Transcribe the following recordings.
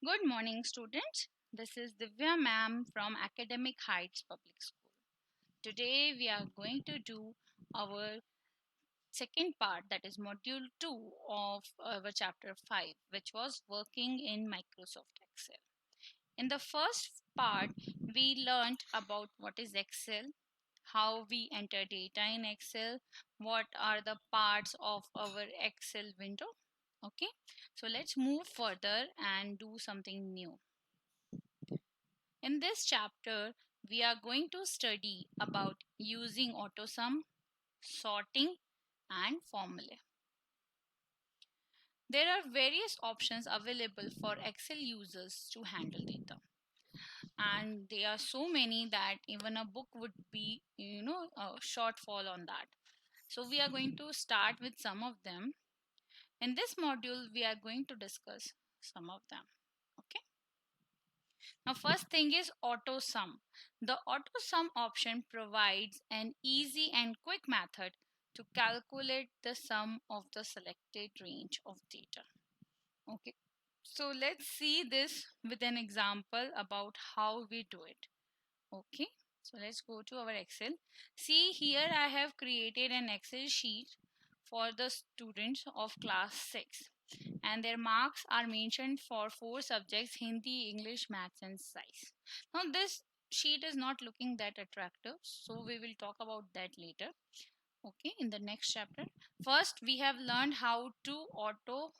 Good morning, students. This is Divya ma'am from Academic Heights Public School. Today we are going to do our second part, that is module 2 of our chapter 5, which was working in Microsoft Excel. In the first part, we learned about what is Excel, how we enter data in Excel, what are the parts of our Excel window. Okay, so let's move further and do something new. In this chapter, we are going to study about using AutoSum, sorting, and formulae. There are various options available for Excel users to handle data, and there are so many that even a book would be, a shortfall on that. So we are going to start with some of them. In this module, we are going to discuss some of them. Okay. Now, first thing is auto sum. The auto sum option provides an easy and quick method to calculate the sum of the selected range of data. Okay, so let's see this with an example about how we do it. Okay, so let's go to our Excel. See, here I have created an Excel sheet for the students of class 6, and their marks are mentioned for 4 subjects: Hindi, English, Maths, and Science. Now, this sheet is not looking that attractive, so we will talk about that later. Okay, in the next chapter. First, we have learned how to auto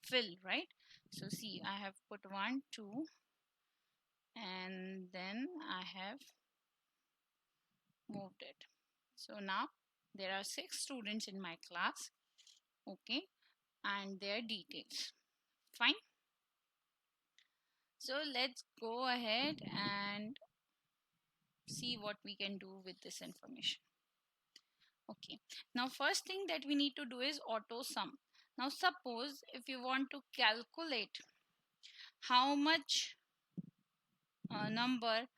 fill, right? So, see, I have put 1, 2, and then I have moved it. So, now there are 6 students in my class. Okay, and their details. Fine. So let's go ahead and see what we can do with this information. Okay, now first thing that we need to do is auto sum. Now suppose if you want to calculate how much number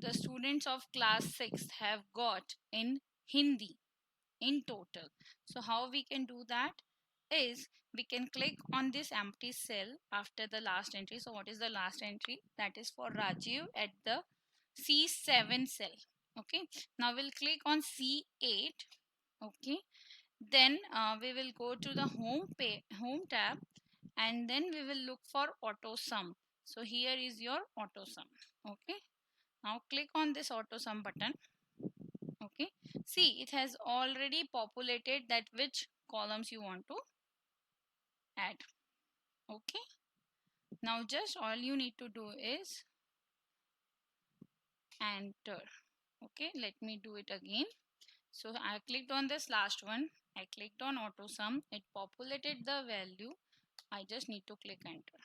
the students of class 6 have got in Hindi in total. So how we can do that is we can click on this empty cell after the last entry. So what is the last entry? That is for Rajiv at the C7 cell. Okay, now we'll click on C8. Okay, then we will go to the home tab, and then we will look for auto sum. So here is your auto sum. Okay, now click on this auto sum button. Okay, see, it has already populated that which columns you want to add. Okay, now just all you need to do is enter. Okay, let me do it again. So I clicked on this last one, I clicked on auto sum, it populated the value. I just need to click enter.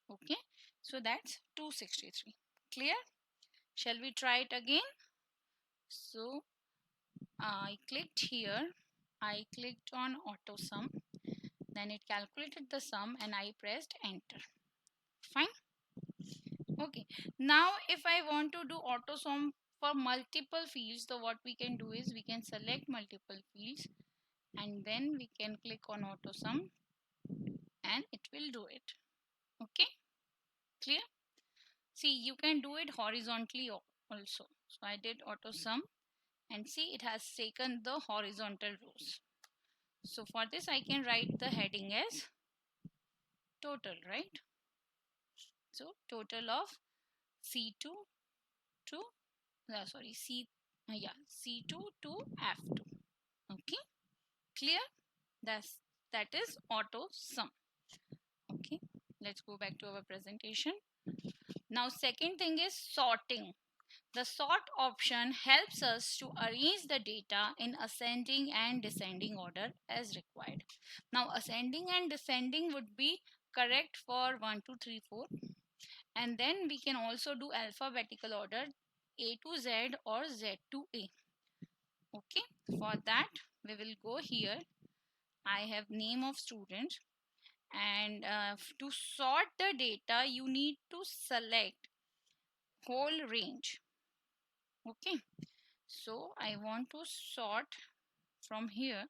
Okay, so that's 263. Clear? Shall we try it again? So I clicked here, I clicked on auto sum, then it calculated the sum and I pressed enter. Fine. Okay, now if I want to do auto sum for multiple fields, so what we can do is we can select multiple fields and then we can click on auto sum and it will do it. Okay, clear? See, you can do it horizontally also. So I did auto sum and see, it has taken the horizontal rows. So for this I can write the heading as total, right? So total of C2 to sorry C2 to F2. Okay, clear? That is auto sum. Okay, let's go back to our presentation. Now second thing is sorting. The sort option helps us to arrange the data in ascending and descending order as required. Now ascending and descending would be correct for 1 2 3 4, and then we can also do alphabetical order A to Z or Z to A. Okay, for that we will go here. I have name of student, and to sort the data you need to select whole range. Okay, so I want to sort from here.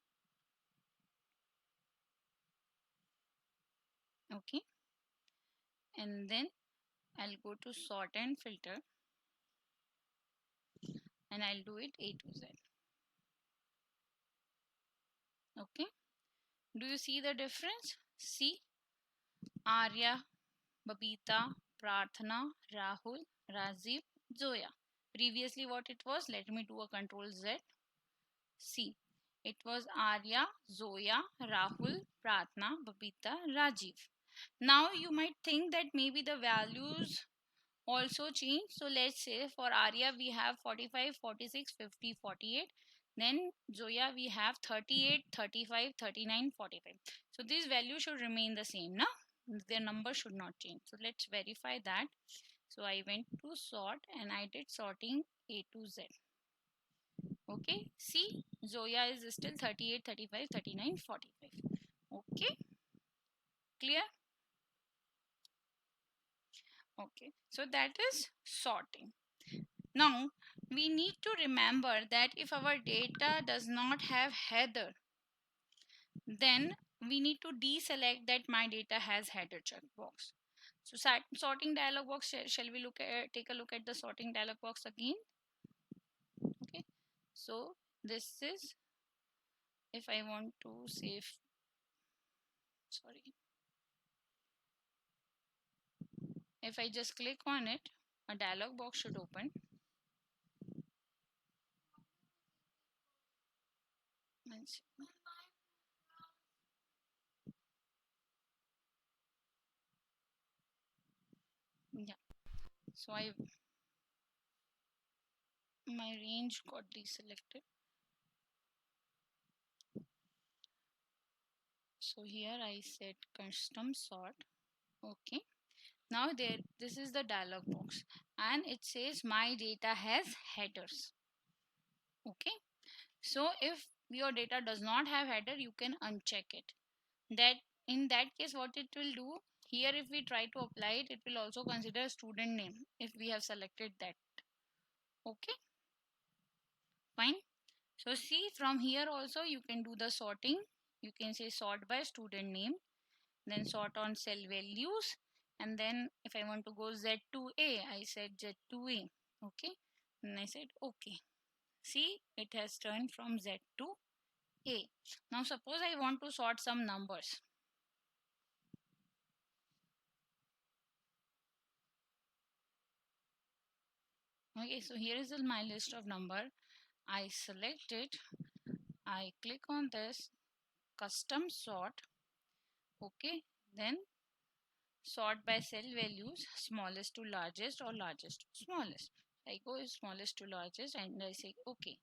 Okay, and then I'll go to sort and filter, and I'll do it A to Z. Okay, do you see the difference? See, Arya, Babita, Prarthana, Rahul, Rajiv, Zoya. Previously what it was, let me do a control Z. See, it was Arya, Zoya, Rahul, Prarthana, Babita, Rajiv. Now you might think that maybe the values also change. So let's say for Arya we have 45, 46, 50, 48. Then Zoya we have 38, 35, 39, 45. So these values should remain the same, na? Their number should not change. So let's verify that. So I went to sort and I did sorting A to Z. Okay, see, Zoya is still 38, 35, 39, 45. Okay, clear? Okay, so that is sorting. Now we need to remember that if our data does not have header, then we need to deselect that my data has header checkbox. So sorting dialog box, shall we take a look at the sorting dialog box again? Okay, so this is, if I want to save, sorry, if I just click on it, a dialog box should open. Yeah, so my range got deselected. So here I said custom sort. Okay, now this is the dialog box and it says my data has headers. Okay, so if your data does not have header, you can uncheck it. That in that case, what it will do here, if we try to apply it, it will also consider student name if we have selected that. Okay, fine. So see, from here also you can do the sorting. You can say sort by student name, then sort on cell values, and then if I want to go Z to A, I said Z to A. Okay, and I said okay. See, it has turned from Z to A. Now suppose I want to sort some numbers. Okay, so here is my list of number. I select it, I click on this custom sort. Okay, then sort by cell values, smallest to largest or largest to smallest. I go smallest to largest and I say okay.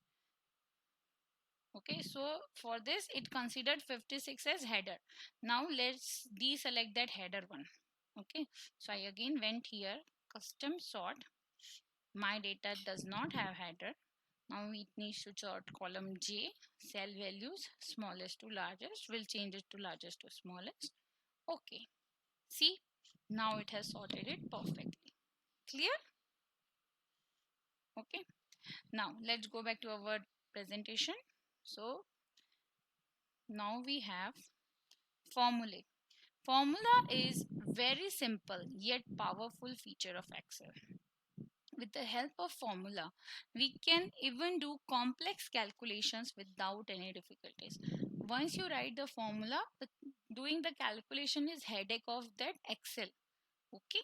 Okay, so for this it considered 56 as header. Now let's deselect that header one. Okay, so I again went here, custom sort. My data does not have header. Now it needs to sort column J, cell values, smallest to largest. We'll change it to largest to smallest. Okay, see, now it has sorted it perfectly. Clear? Okay, now let's go back to our presentation. So now we have formulae. Formula is very simple yet powerful feature of Excel. With the help of formula, we can even do complex calculations without any difficulties. Once you write the formula, doing the calculation is headache of that Excel. Okay,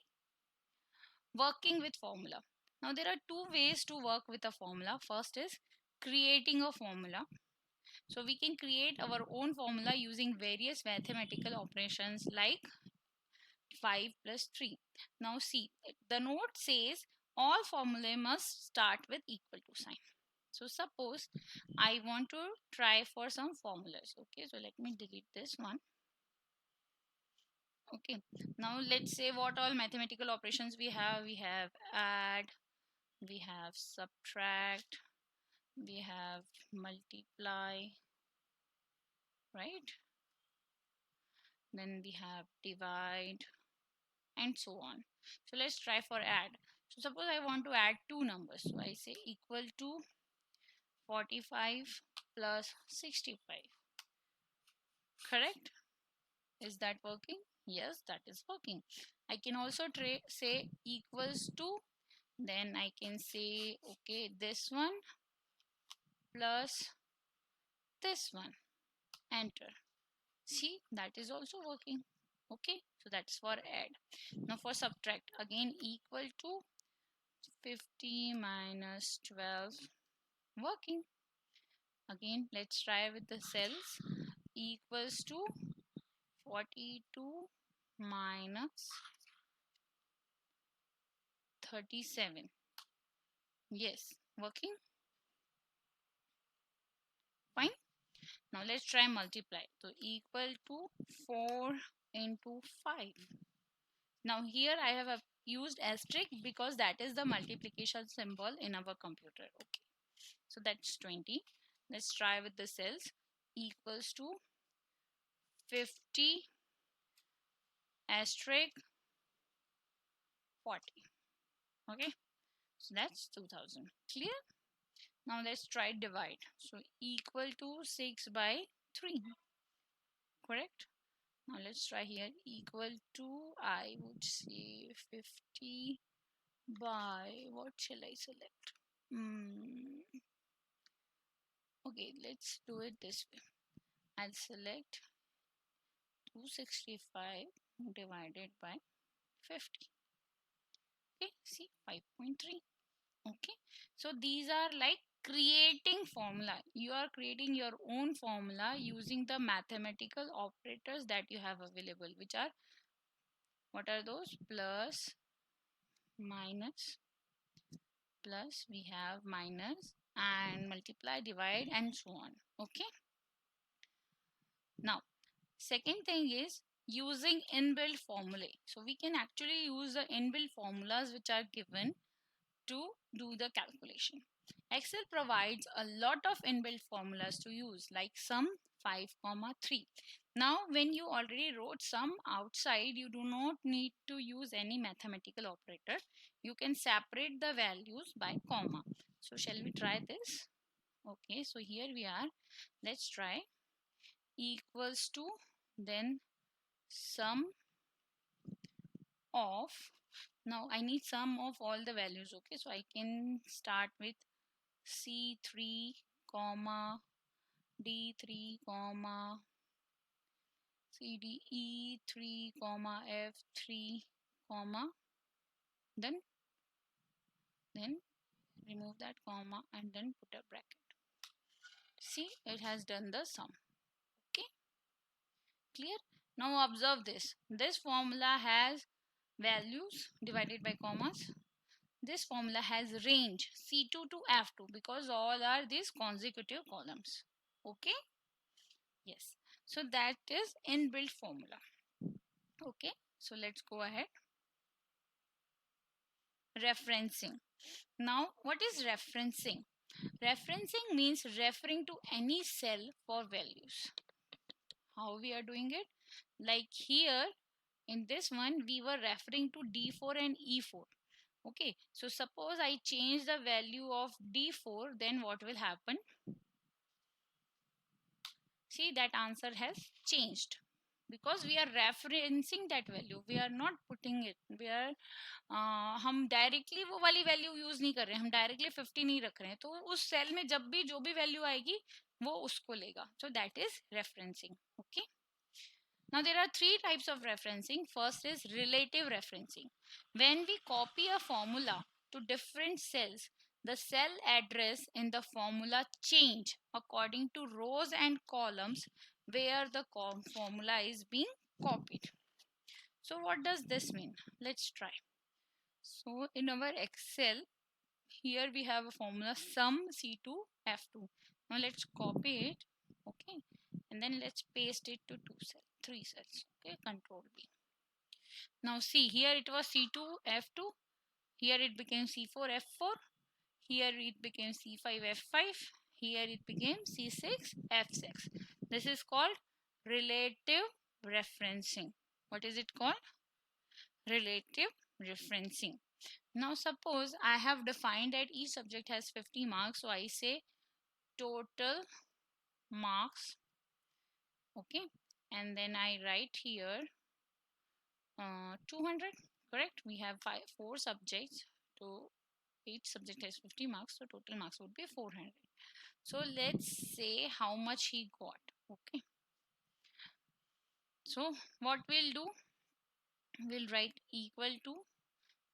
working with formula. Now there are two ways to work with a formula. First is creating a formula. So we can create our own formula using various mathematical operations like 5 plus 3. Now see, the note says all formulae must start with equal to sign. So suppose I want to try for some formulas. Okay, so let me delete this one. Okay, now let's say what all mathematical operations we have. We have add, we have subtract, we have multiply, right? Then we have divide and so on. So let's try for add. So suppose I want to add two numbers. So I say equal to 45 plus 65. Correct? Is that working? Yes, that is working. I can also say equals to, then I can say, okay, this one plus this one, enter. See, that is also working. Okay, so that's for add. Now for subtract, again equal to 50 minus 12, working. Again, let's try with the cells. Equals to 42 minus 37. Yes, working. Fine. Now let's try multiply. So equal to 4 into 5. Now here I have used asterisk because that is the multiplication symbol in our computer. Okay. So that's 20. Let's try with the cells. Equals to 50 asterisk 40. Okay. So that's 2000. Clear? Now let's try divide. So equal to 6 by 3. Correct? Now let's try here. Equal to, I would say 50 by, what shall I select? Okay, let's do it this way. I'll select 265 divided by 50. Okay, see 5.3. Okay, so these are like creating formula. You are creating your own formula using the mathematical operators that you have available, which are, what are those? Plus, minus, plus, we have minus, and multiply, divide, and so on. Okay, now second thing is using inbuilt formulae. So we can actually use the inbuilt formulas which are given to do the calculation. Excel provides a lot of inbuilt formulas to use, like sum 5, 3. Now when you already wrote sum outside, you do not need to use any mathematical operator. You can separate the values by comma. So shall we try this? Okay, so here we are. Let's try. Equals to, then sum of, now I need sum of all the values. Okay, so I can start with C3 comma D3 comma CDE3 comma F3 comma, then remove that comma and then put a bracket. See, it has done the sum. Okay, clear? Now observe this. This formula has values divided by commas. This formula has range C2 to F2 because all are these consecutive columns. Okay, yes. So that is inbuilt formula. Okay, so let's go ahead. Referencing. Now, what is referencing? Referencing means referring to any cell for values. How we are doing it? Like here in this one, we were referring to D4 and E4. Okay, so suppose I change the value of D4, then what will happen? See, that answer has changed because we are referencing that value. We are not putting it. We are हम directly वो वाली value use नहीं कर रहे हैं, हम directly 50 नहीं रख रहे हैं, तो उस सेल में जब भी जो भी वैल्यू आएगी वो उसको लेगा. So that is referencing. Okay, now there are three types of referencing. First is relative referencing. When we copy a formula to different cells, the cell address in the formula change according to rows and columns where the formula is being copied. So what does this mean? Let's try. So in our Excel, here we have a formula sum C2 F2. Now let's copy it. Okay, and then let's paste it to three cells. Okay, Control B. Now see, here it was C2 F2. Here it became C4 F4. Here it became C5 F5. Here it became C6 F6. This is called relative referencing. What is it called? Relative referencing. Now suppose I have defined that each subject has 50 marks. So I say total marks. Okay. And then I write here 200. Correct. We have four subjects. So each subject has 50 marks. So total marks would be 400. So let's say how much he got. Okay. So what we'll do, we'll write equal to,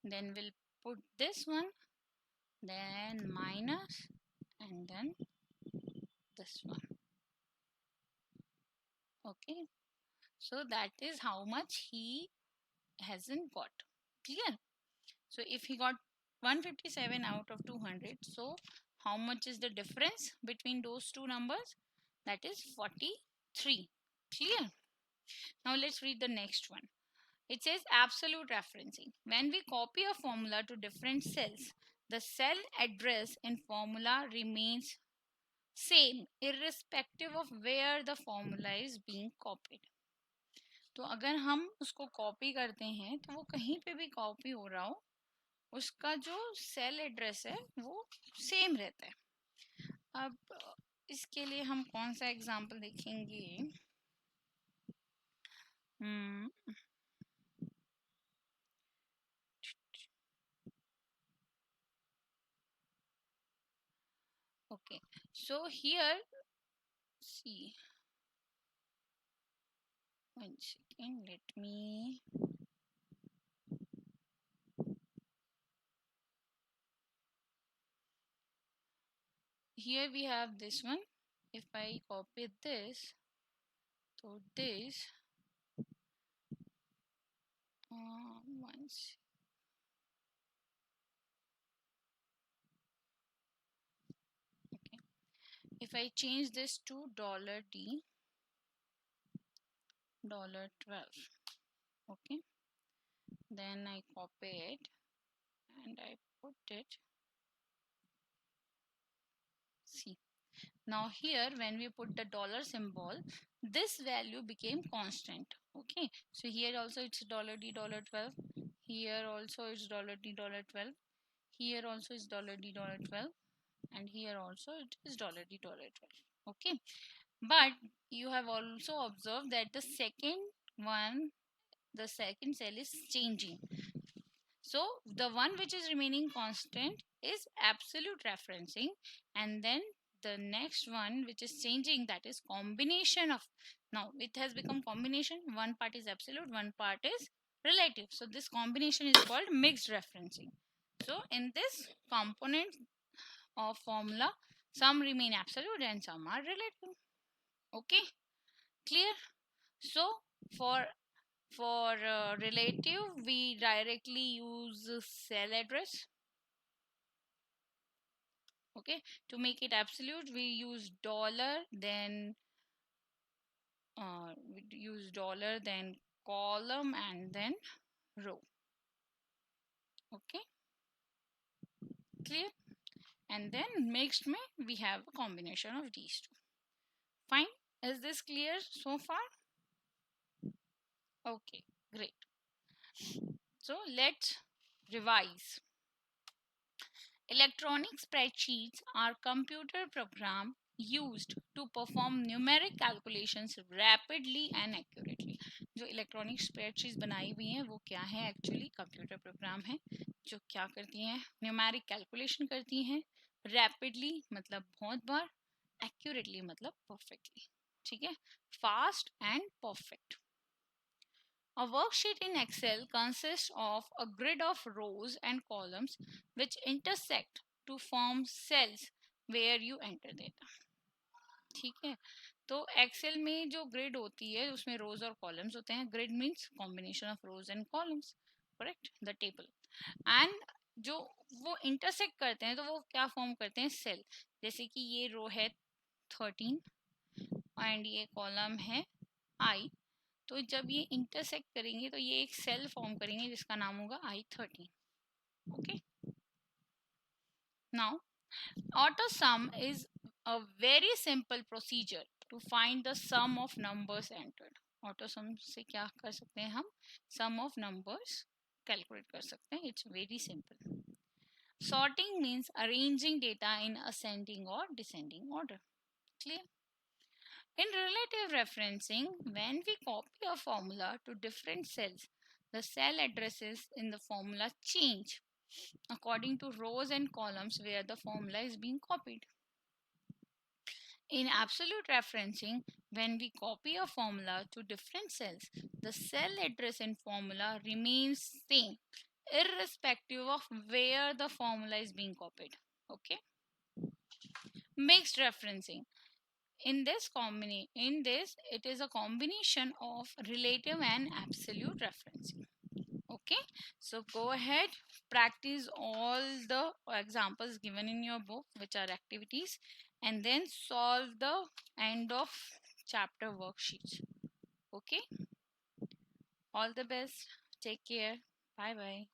then we'll put this one, then minus, and then this one. Okay. So that is how much he hasn't got. Clear? So if he got 157 out of 200, so how much is the difference between those two numbers? That is 43. Clear? Now let's read the next one. It says absolute referencing. When we copy a formula to different cells, the cell address in formula remains same irrespective of where the formula is being copied. तो अगर हम उसको copy करते हैं तो वो कहीं पे भी कॉपी हो रहा हो, उसका जो सेल एड्रेस है वो सेम रहता है. अब इसके लिए हम कौन सा एग्जांपल देखेंगे? Okay, so here see, one second, let me, here we have this one. If I copy this, so this once, okay, if I change this to $D $12, okay, then I copy it and I put it. See, now here when we put the dollar symbol, this value became constant. Okay, so here also it's $D $12, here also it's $D $12, here also is $D $12, and here also it is $D $12. Okay, but you have also observed that the second cell is changing. So the one which is remaining constant is absolute referencing, and then the next one which is changing, that is combination of, now it has become combination, one part is absolute, one part is relative. So this combination is called mixed referencing. So in this component of formula, some remain absolute and some are relative. Okay, clear? So for relative, we directly use cell address. Okay, to make it absolute, we use dollar, then column, and then row. Okay, clear? And then mixed we have a combination of these two. Fine. Is this clear so far? Okay, great. So let's revise. Electronic spreadsheets are computer programs used to perform numeric calculations rapidly and accurately. जो electronic spreadsheets बनाई हुई हैं वो क्या है? Actually computer program है जो क्या करती हैं? न्यूमेरिक कैलकुलेशन करती हैं, रैपिडली मतलब बहुत बार, एक्यूरेटली मतलब परफेक्टली. ठीक है, fast and perfect. A worksheet in Excel consists of a grid of rows and columns which intersect to form cells where you enter data. ठीक है, तो एक्सेल में जो ग्रिड होती है उसमें रोज और कॉलम्स होते हैं. Grid means combination of rose and columns. Correct, the table. And जो वो इंटरसेक्ट करते हैं तो वो क्या फॉर्म करते हैं? सेल. जैसे कि ये रो है 13 एंड ये कॉलम है आई, तो जब ये इंटरसेक्ट करेंगे तो ये एक सेल फॉर्म करेंगे जिसका नाम होगा I13. Okay, now auto sum is a very simple procedure to find the sum of numbers entered. Auto sum से क्या कर सकते हैं हम? सम ऑफ नंबर्स कैलकुलेट कर सकते हैं. It's very simple. Sorting means arranging data in ascending और descending order. Clear? In relative referencing, when we copy a formula to different cells, the cell addresses in the formula change according to rows and columns where the formula is being copied. In absolute referencing, when we copy a formula to different cells, the cell address and formula remains same irrespective of where the formula is being copied. Okay. Mixed referencing. In this it is a combination of relative and absolute referencing. Okay, so go ahead, practice all the examples given in your book, which are activities, and then solve the end of chapter worksheets. Okay, all the best, take care, bye bye.